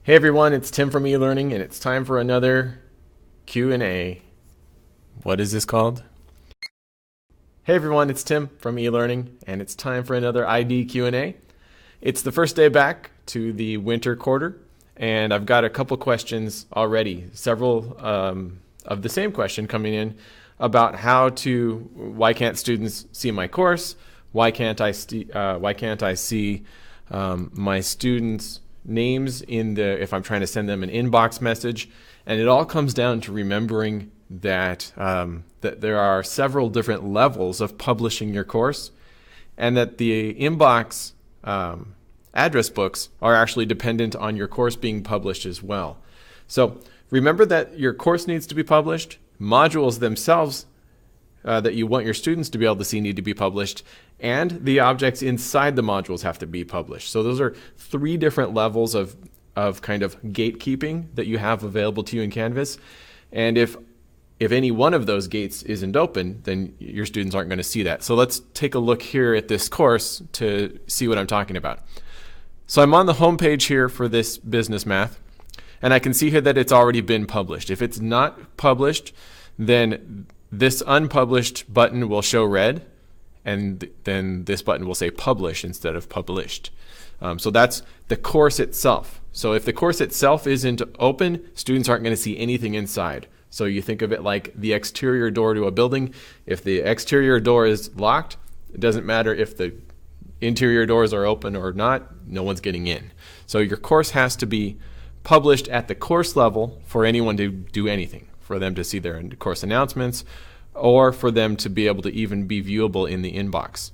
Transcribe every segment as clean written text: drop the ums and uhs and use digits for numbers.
Hey everyone, it's Tim from eLearning, and it's time for another Q&A. What is this called? Hey everyone, it's Tim from eLearning, and it's time for another ID Q&A. It's the first day back to the winter quarter, and I've got a couple questions already, several of the same question coming in about why can't students see my course? Why can't I see my students' names if I'm trying to send them an inbox message? And it all comes down to remembering that there are several different levels of publishing your course, and that the inbox address books are actually dependent on your course being published as well. So remember that your course needs to be published. Modules themselves that you want your students to be able to see need to be published, and the objects inside the modules have to be published. So those are three different levels of kind of gatekeeping that you have available to you in Canvas. And if any one of those gates isn't open, then your students aren't going to see that. So let's take a look here at this course to see what I'm talking about. So I'm on the home page here for this business math, and I can see here that it's already been published. If it's not published, then this unpublished button will show red, and then this button will say publish instead of published. So that's the course itself. So if the course itself isn't open, students aren't going to see anything inside. So you think of it like the exterior door to a building. If the exterior door is locked, it doesn't matter if the interior doors are open or not, no one's getting in. So your course has to be published at the course level for anyone to do anything, for them to see their course announcements, or for them to be able to even be viewable in the inbox.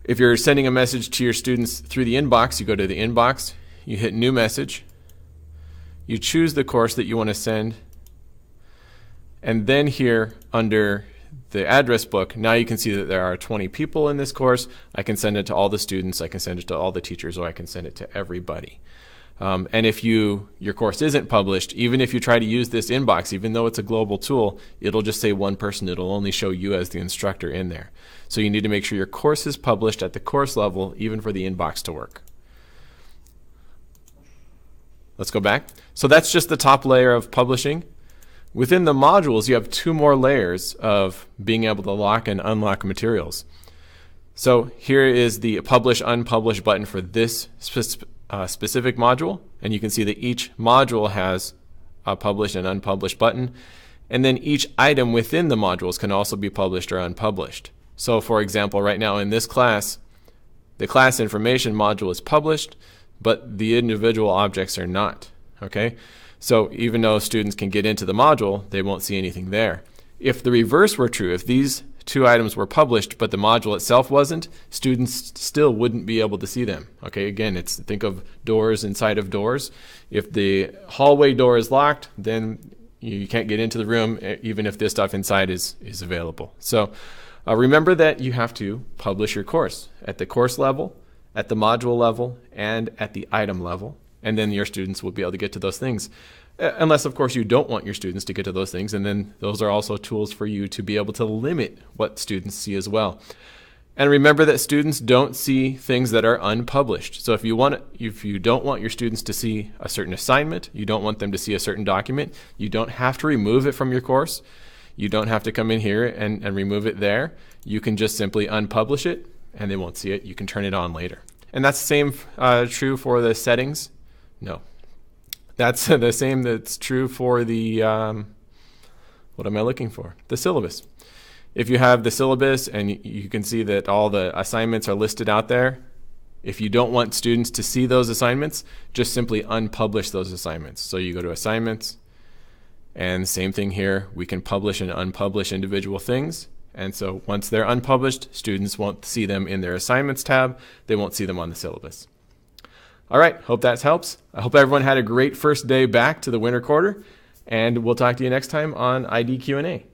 If you're sending a message to your students through the inbox, you go to the inbox, you hit new message, you choose the course that you want to send, and then here under the address book, now you can see that there are 20 people in this course. I can send it to all the students, I can send it to all the teachers, or I can send it to everybody. And if your course isn't published, even if you try to use this inbox, even though it's a global tool, it'll just say one person. It'll only show you as the instructor in there. So you need to make sure your course is published at the course level, even for the inbox to work. Let's go back. So that's just the top layer of publishing. Within the modules, you have two more layers of being able to lock and unlock materials. So here is the publish, unpublish button for this specific module, and you can see that each module has a published and unpublished button, and then each item within the modules can also be published or unpublished. So for example, right now in this class, the class information module is published, but the individual objects are not. Okay, so even though students can get into the module, they won't see anything there. If the reverse were true, if these two items were published but the module itself wasn't, students still wouldn't be able to see them. Okay, again, think of doors inside of doors. If the hallway door is locked, then you can't get into the room even if this stuff inside is available. So remember that you have to publish your course at the course level, at the module level, and at the item level, and then your students will be able to get to those things. Unless, of course, you don't want your students to get to those things, and then those are also tools for you to be able to limit what students see as well. And remember that students don't see things that are unpublished. So if you don't want your students to see a certain assignment, you don't want them to see a certain document, you don't have to remove it from your course. You don't have to come in here and remove it there. You can just simply unpublish it, and they won't see it. You can turn it on later. And that's the same true for the settings? No. That's the same that's true for the, what am I looking for? The syllabus. If you have the syllabus and you can see that all the assignments are listed out there, if you don't want students to see those assignments, just simply unpublish those assignments. So you go to assignments, and same thing here. We can publish and unpublish individual things. And so once they're unpublished, students won't see them in their assignments tab. They won't see them on the syllabus. All right, hope that helps. I hope everyone had a great first day back to the winter quarter, and we'll talk to you next time on ID Q&A.